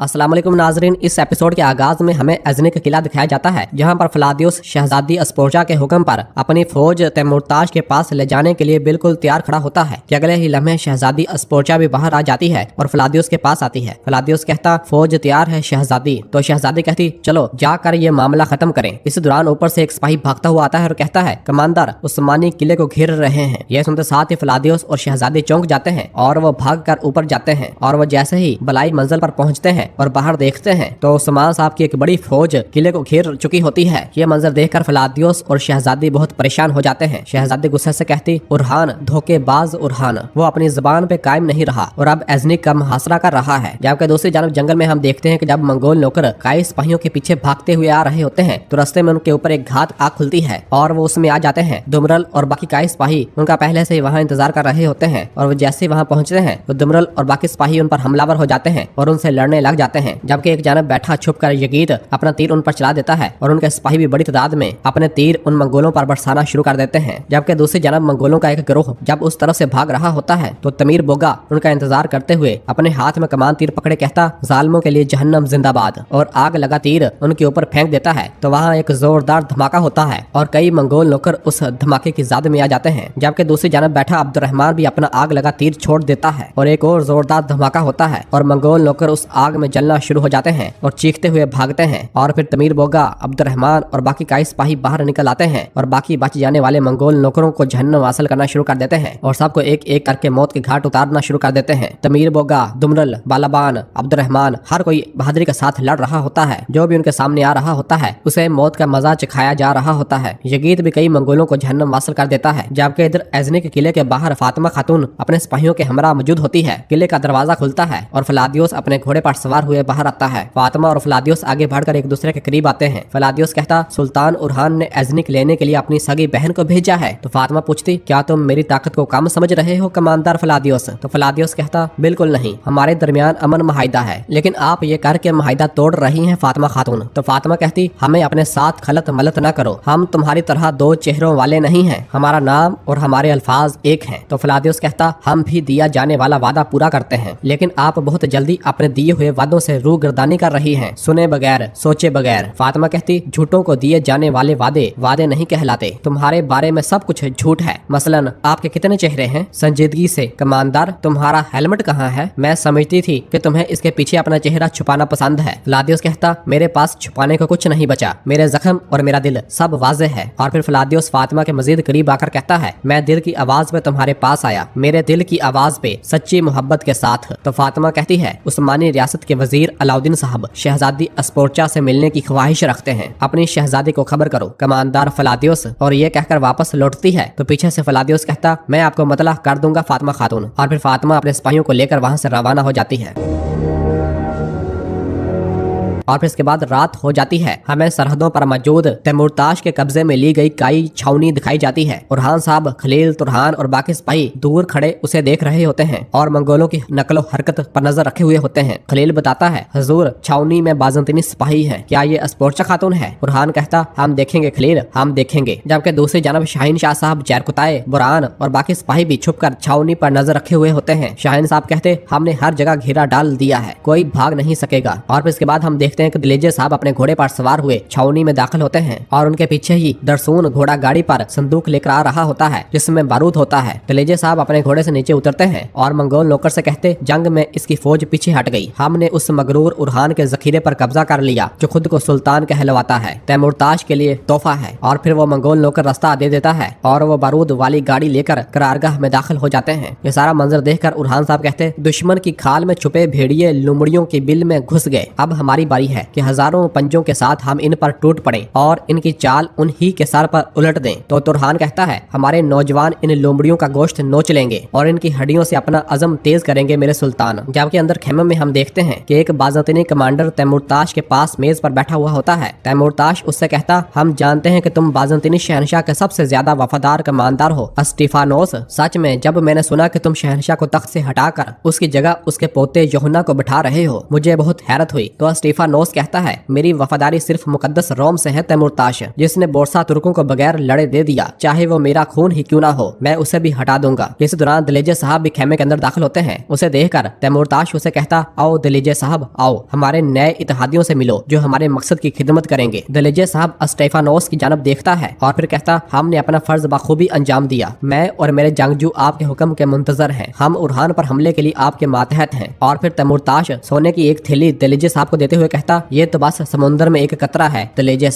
अस्सलाम वालेकुम नाजरीन, इस एपिसोड के आगाज में हमें अजनी का किला दिखाया जाता है जहां पर फ्लादियुस शहजादी अस्पोर्चा के हुक्म पर अपनी फौज तैमुरताज के पास ले जाने के लिए बिल्कुल तैयार खड़ा होता है कि अगले ही लम्हे शहजादी अस्पोर्चा भी बाहर आ जाती है और फ्लादियुस के पास आती है। फ्लादियुस कहता फौज तैयार है शहजादी, तो शहजादी कहती चलो जाकर ये मामला खत्म करें। इस दौरान ऊपर से एक सिपाही भागता हुआ आता है और कहता है कमांडर उस्मानी किले को घेर रहे हैं। यह सुनते साथ ही फ्लादियुस और शहजादी चौंक जाते हैं और वो भाग कर ऊपर जाते हैं और वो जैसे ही बलाई मंजिल पर पहुंचते हैं और बाहर देखते हैं तो उस्मान साहब की एक बड़ी फौज किले को घेर चुकी होती है। ये मंजर देखकर फ्लादियुस और शहजादी बहुत परेशान हो जाते हैं। शहजादी गुस्से से कहती उरहान धोखेबाज उरहान, वो अपनी जुबान पे कायम नहीं रहा और अब अजनी का मुहासरा कर रहा है। जबकि दूसरी जानब जंगल में हम देखते हैं कि जब मंगोल नौकर कई सिपाहियों के पीछे भागते हुए आ रहे होते हैं तो रास्ते में उनके ऊपर एक घात आग खुलती है और वो उसमें आ जाते हैं। दुमरल और बाकी कई सिपाही उनका पहले से ही वहाँ इंतजार कर रहे होते हैं और वो जैसे ही वहाँ पहुंचते हैं तो दुमरल और बाकी सिपाही उन पर हमलावर हो जाते हैं और उनसे लड़ने लग जाते हैं। जबकि एक जानब बैठा छुप कर यगीद अपना तीर उन पर चला देता है और उनके सिपाही भी बड़ी तादाद में अपने तीर उन मंगोलों पर बरसाना शुरू कर देते हैं। जबकि दूसरी जानब मंगोलों का एक गिरोह जब उस तरफ से भाग रहा होता है तो तमीर बोगा उनका इंतजार करते हुए अपने हाथ में कमान तीर पकड़े कहता जालिमों के लिए जहन्नम जिंदाबाद और आग लगा तीर उनके ऊपर फेंक देता है। तो वहाँ एक जोरदार धमाका होता है और कई मंगोल नौकर उस धमाके की ज़द में आ जाते हैं। जबकि दूसरी जानब बैठा अब्दुर्रहमान भी अपना आग लगा तीर छोड़ देता है और एक और जोरदार धमाका होता है और मंगोल नौकर उस आग में जलना शुरू हो जाते हैं और चीखते हुए भागते हैं। और फिर तमीर बोगा अब्दुर्रहमान और बाकी कई सिपाही बाहर निकल आते हैं और बाकी बच जाने वाले मंगोल नौकरों को जहन्नम हासिल करना शुरू कर देते हैं और सबको एक एक करके मौत के घाट उतारना शुरू कर देते हैं। तमीर बोगा, दुमरल, बालाबान, अब्दुर्रहमान हर कोई बहादुरी के साथ लड़ रहा होता है। जो भी उनके सामने आ रहा होता है उसे मौत का मजा चखाया जा रहा होता है। यगीद भी कई मंगोलों को जहन्नम हासिल कर देता है। जबकि इधर अजनी के किले के बाहर फातिमा खातून अपने सिपाहियों के हमरा मौजूद होती है। किले का दरवाजा खुलता है और फ्लादियुस अपने घोड़े पर सवार हुए बाहर आता है। फातिमा और फ्लादियुस आगे बढ़कर एक दूसरे के करीब आते हैं। फ्लादियुस कहता सुल्तान उरहान ने अजनी लेने के लिए अपनी सगी बहन को भेजा है। तो फातिमा पूछती क्या तुम मेरी ताकत को कम समझ रहे हो कमांडर फ्लादियुस? तो फ्लादियुस कहता बिल्कुल नहीं, हमारे दरमियान अमन माहिदा है, लेकिन आप ये करके माहिदा तोड़ रही हैं फातिमा खातून। तो फातिमा कहती हमें अपने साथ खलत मलत न करो, हम तुम्हारी तरह दो चेहरों वाले नहीं हैं, हमारा नाम और हमारे अल्फाज एक हैं। तो फ्लादियुस कहता हम भी दिया जाने वाला वादा पूरा करते हैं, लेकिन आप बहुत जल्दी अपने दिए हुए वादों से रूह गर्दानी कर रही हैं, सुने बगैर सोचे बगैर। फातिमा कहती झूठों को दिए जाने वाले वादे नहीं कहलाते, तुम्हारे बारे में सब कुछ झूठ है। मसलन आपके कितने चेहरे हैं? संजीदगी से कमांडर तुम्हारा हेलमेट कहाँ है? मैं समझती थी कि तुम्हें इसके पीछे अपना चेहरा छुपाना पसंद है। फ्लादियुस कहता मेरे पास छुपाने को कुछ नहीं बचा, मेरे जख्म और मेरा दिल सब वाज़े है। और फिर फ्लादियुस फातिमा के मजीद करीब आकर कहता है मैं दिल की आवाज में तुम्हारे पास आया, मेरे दिल की आवाज पे सच्ची मोहब्बत के साथ। तो फातिमा कहती है उस्मानी रियासत के वजीर अलाउद्दीन साहब शहजादी अस्पोर्चा से मिलने की ख्वाहिश रखते हैं, अपनी शहजादी को खबर करो कमांडर फ्लादियुस। और ये कहकर वापस लौटती है तो पीछे से फ्लादियुस कहता मैं आपको मतला कर दूंगा फातिमा खातून। और फिर फातिमा अपने सिपाहियों को लेकर वहां से रवाना हो जाती है। और फिर इसके बाद रात हो जाती है। हमें सरहदों पर मौजूद तैमुरताज के कब्जे में ली गई कई छावनी दिखाई जाती है। उरहान साहब, खलील, तुरहान और बाकी सिपाही दूर खड़े उसे देख रहे होते हैं और मंगोलों की नकलो हरकत पर नजर रखे हुए होते हैं। खलील बताता है हुजूर छावनी में बाज़ंतीनी सिपाही है, क्या ये अस्पोर्चा खातून है? उरहान कहता हम देखेंगे खलील, हम देखेंगे। जबकि दूसरी जानब शाहीन शाह साहब, जैरकुताए, बुरान और बाकी सिपाही भी छुप कर छावनी पर नजर रखे हुए होते हैं। शाहीन साहब कहते हमने हर जगह घेरा डाल दिया है, कोई भाग नहीं सकेगा। और फिर इसके बाद हम देखते हैं कि दिलेजे साहब अपने घोड़े पर सवार हुए छावनी में दाखिल होते हैं और उनके पीछे ही दरसून घोड़ा गाड़ी पर संदूक लेकर आ रहा होता है जिसमें बारूद होता है। दिलेजे साहब अपने घोड़े से नीचे उतरते हैं और मंगोल नौकर से कहते जंग में इसकी फौज पीछे हट गई, हमने उस मगरूर उरहान के जखीरे पर कब्जा कर लिया जो खुद को सुल्तान कहलवाता है, तैमुरताज के लिए तोहफा है। और फिर वो मंगोल नौकर रास्ता दे देता है और वो बारूद वाली गाड़ी लेकर करारगाह में दाखिल हो जाते हैं। ये सारा मंजर देखकर उरहान साहब कहते दुश्मन की खाल में छुपे भेड़िए लुमड़ियों की बिल में घुस गए, अब हमारी बारी है कि हजारों पंजों के साथ हम इन पर टूट पड़े और इनकी चाल उन्हीं के सर पर उलट दें। तो तुरहान कहता है हमारे नौजवान इन लोमड़ियों का गोश्त नोच लेंगे और इनकी हड्डियों से अपना अज़म तेज करेंगे मेरे सुल्तान। जबकि अंदर खेमे में हम देखते हैं कि एक बाज़ंतीनी कमांडर तैमुरताज के पास मेज पर बैठा हुआ होता है। तैमुरताज उससे कहता हम जानते हैं कि तुम बाज़ंतीनी शहनशाह के सबसे ज्यादा वफादार कमांडर हो अस्टीफानोस। सच में जब मैंने सुना कि तुम शहनशाह को तख्त से हटाकर उसकी जगह उसके पोते यूहन्ना को बिठा रहे हो मुझे बहुत हैरत हुई। तो अस्टीफानोस स्टेफानोस कहता है, मेरी वफादारी सिर्फ मुकद्दस रोम से है तैमूरताश, जिसने बोरसा तुर्कों को बगैर लड़े दे दिया, चाहे वो मेरा खून ही क्यों ना हो, मैं उसे भी हटा दूंगा। इस दौरान दिलेजे साहब भी खेमे के अंदर दाखिल होते हैं। उसे देखकर तैमूरताश उसे कहता, आओ दिलेजे साहब आओ, हमारे नए इत्तेहादियों से मिलो जो हमारे मकसद की खिदमत करेंगे। दिलेजे साहब स्टेफानोस की जानब देखता है और फिर कहता, हमने अपना फर्ज बखूबी अंजाम दिया, मैं और मेरे जंगजू आपके हुक्म के मुंतजर हैं, हम उरहान पर हमले के लिए आपके मातहत हैं। और फिर तैमूरताश सोने की एक थैली दिलेजे साहब को देते हुए कहता, ये तो बस समुद्र में एक कतरा है दिलेजे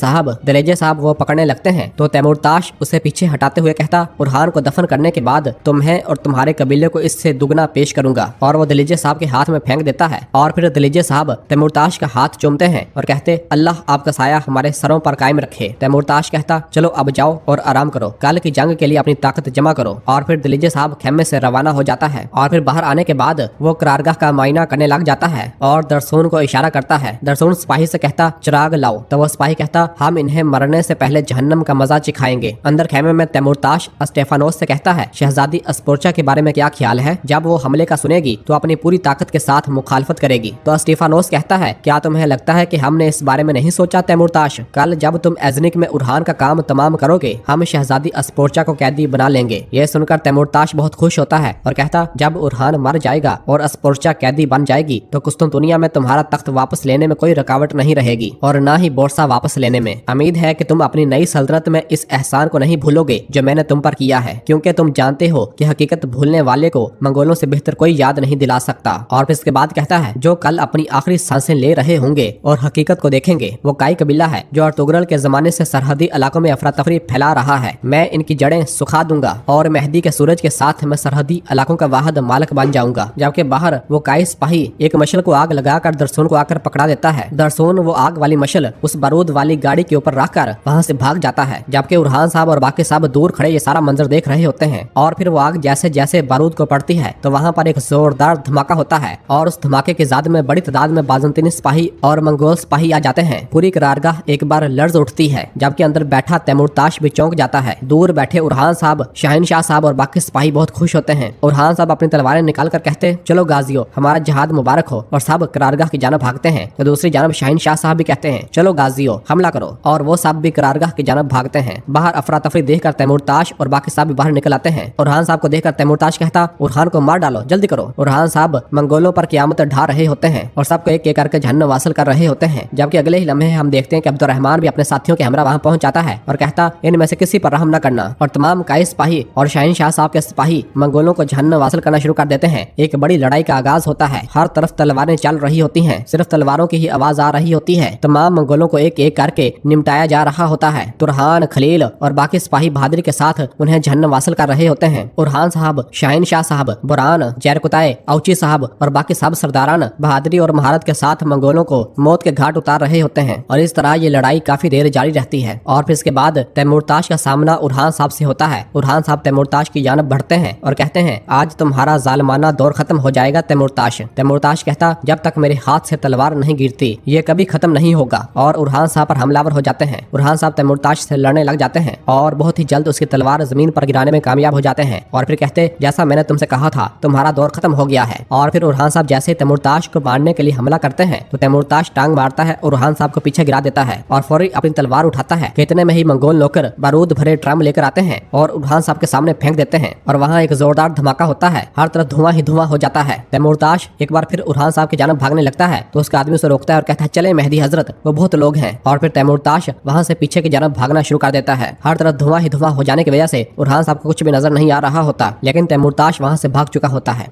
साहब वो पकड़ने लगते हैं तो तैमूरताश उसे पीछे हटाते हुए कहता, उरहान को दफन करने के बाद तुम्हें और तुम्हारे कबीले को इससे दुगना पेश करूंगा। और वो दिलेजे साहब के हाथ में फेंक देता है और फिर दिलेजे साहब तैमूरताश का हाथ चूमते हैं और कहते, अल्लाह आपका साया हमारे सरों पर कायम रखे। तैमूरताश कहता, चलो अब जाओ और आराम करो, कल की जंग के लिए अपनी ताकत जमा करो। और फिर दिलेजे साहब खेमे से रवाना हो जाता है और फिर बाहर आने के बाद वो करारगाह का मायना करने लग जाता है और दरसून को इशारा करता है। दरसून सिपाही से कहता, चिराग लाओ। तो वो सिपाही कहता, हम इन्हें मरने से पहले जहन्नम का मजा चिखाएंगे। अंदर खेमे में तैमूरताश स्टेफानोस से कहता है, शहजादी अस्पोर्चा के बारे में क्या ख्याल है? जब वो हमले का सुनेगी तो अपनी पूरी ताकत के साथ मुखालफत करेगी। तो स्टेफानोस कहता है, क्या तुम्हें लगता है कि हमने इस बारे में नहीं सोचा तैमूरताश? कल जब तुम एज़निक में उरहान का काम तमाम करोगे, हम शहजादी अस्पोर्चा को कैदी बना लेंगे। यह सुनकर तैमूरताश बहुत खुश होता है और कहता, जब उरहान मर जाएगा और अस्पोर्चा कैदी बन जाएगी तो कुस्तुनतुनिया में तुम्हारा तख्त वापस लेने में कोई रुकावट नहीं रहेगी और न ही बोरसा वापस लेने में। उम्मीद है कि तुम अपनी नई सल्तनत में इस एहसान को नहीं भूलोगे जो मैंने तुम पर किया है, क्योंकि तुम जानते हो कि हकीकत भूलने वाले को मंगोलों से बेहतर कोई याद नहीं दिला सकता। और फिर इसके बाद कहता है, जो कल अपनी आखिरी सांसें ले रहे होंगे और हकीकत को देखेंगे, वो काई कबीला है जो अर्तुगरल के जमाने से सरहदी इलाकों में अफरा तफरी फैला रहा है। मैं इनकी जड़ें सुखा दूंगा और मेहदी के सूरज के साथ मैं सरहदी इलाकों का वाहिद मालिक बन जाऊंगा। जबकि बाहर वो काई सिपाही एक मशल को आग लगाकर दरसून को आकर पकड़ा देता है। दरसून वो आग वाली मशल उस बारूद वाली गाड़ी के ऊपर रखकर वहाँ से भाग जाता है। जबकि उरहान साहब और बाकी साहब दूर खड़े ये सारा मंजर देख रहे होते हैं। और फिर वो आग जैसे जैसे बारूद को पड़ती है तो वहाँ पर एक जोरदार धमाका होता है और उस धमाके की ज़द में बड़ी तादाद में बाज़ंतीनी सिपाही और मंगोल सिपाही आ जाते हैं। पूरी करारगाह एक बार लर्ज उठती है, जबकि अंदर बैठा तैमूरताश भी चौंक जाता है। दूर बैठे उरहान साहब, शहनशाह साहब और बाकी सिपाही बहुत खुश होते हैं। उरहान साहब अपनी तलवारें निकाल कर कहते, चलो गाजियों, हमारा जहाद मुबारक हो, और सब करारगाह की जानब भागते हैं। तो दूसरी जानब शहनशाह साहब भी कहते हैं, चलो गाजियों, हमला करो, और वो सब भी करारगाह की जानब भागते हैं। बाहर अफरा तफरी देखकर तैमूरताश और बाकी साहब भी बाहर निकल आते हैं। उरहान साहब को देखकर तैमूरताश कहता, उरहान को मार डालो, जल्दी करो। उरहान साहब मंगोलों पर क़यामत ढा रहे होते हैं और सबको एक एक करके जहन्नम वासिल कर रहे होते हैं। जबकि अगले ही लम्हे हम देखते हैं कि अब्दुर्रहमान भी अपने साथियों के हमरा वहां पहुंच जाता है और कहता, इनमें से किसी पर रहम न करना। और तमाम काई सिपाही और शहनशाह साहब के सिपाही मंगोलों को जहन्नम वासिल करना शुरू कर देते हैं। एक बड़ी लड़ाई का आगाज होता है। हर तरफ तलवारें चल रही होती हैं, सिर्फ तलवारों की ही आवाज आ रही होती है। तमाम मंगोलों को एक एक करके निमटाया जा रहा होता है। तुरहान, खलील और बाकी सिपाही बहादुरी के साथ उन्हें जहन्नम वासिल कर रहे होते हैं। उरहान साहब, शहनशाह साहब, बुरान, जैरकुताए, औची साहब और बाकी सब सरदारान बहादुरी और महारत के साथ मंगोलों को मौत के घाट उतार रहे होते हैं। और इस तरह ये लड़ाई काफी देर जारी रहती है। और फिर इसके बाद तैमूरताश का सामना उरहान साहब से होता है। उरहान साहब तैमूरताश की जानब बढ़ते हैं और कहते हैं, आज तुम्हारा जालिमाना दौर खत्म हो जाएगा तैमूरताश। तैमूरताश कहता, जब तक मेरे हाथ से तलवार नहीं गिरती ये कभी खत्म नहीं होगा। और उरहान साहब पर हमलावर हो जाते हैं। उरहान साहब तैमूरताश से लड़ने लग जाते हैं और बहुत ही जल्द उसकी तलवार जमीन पर गिराने में कामयाब हो जाते हैं। और फिर कहते, जैसा मैंने तुमसे कहा था, तुम्हारा दौर खत्म हो गया है। और फिर उरहान साहब जैसे तैमूरताश को मारने के लिए हमला करते हैं तो तैमूरताश टांग मारता है और उरहान साहब को पीछे गिरा देता है और फौरी अपनी तलवार उठाता है। इतने में ही मंगोल नौकर बारूद भरे ड्रम लेकर आते हैं और उरहान साहब के सामने फेंक देते हैं और वहाँ एक जोरदार धमाका होता है। हर तरफ धुआं ही धुआं हो जाता है। तैमूरताश एक बार फिर उरहान साहब की जानब भागने लगता है तो उसका आदमी उसे रोकता है और कहता है, चले मेहदी हजरत, वो बहुत लोग हैं। और फिर तैमूरताश वहाँ से पीछे की जानब भागना शुरू कर देता है। हर तरफ धुआं ही धुआं हो जाने की वजह से उरहान साहब को कुछ भी नजर नहीं आ रहा होता, लेकिन तैमूरताश वहाँ से भाग चुका होता है।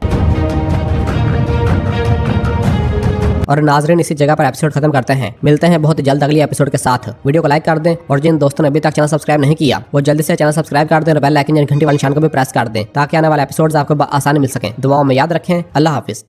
और नाजरीन, इसी जगह पर एपिसोड खत्म करते हैं। मिलते हैं बहुत जल्द अगली एपिसोड के साथ। वीडियो को लाइक कर दें और जिन दोस्तों ने अभी तक चैनल सब्सक्राइब नहीं किया वो जल्दी से चैनल सब्सक्राइब कर दें और बेल आइकन घंटी वाले निशान को भी प्रेस कर दें ताकि आने वाले एपिसोड्स आपको आसानी मिल सके। दुआओं में याद रखें। अल्लाह हाफिज।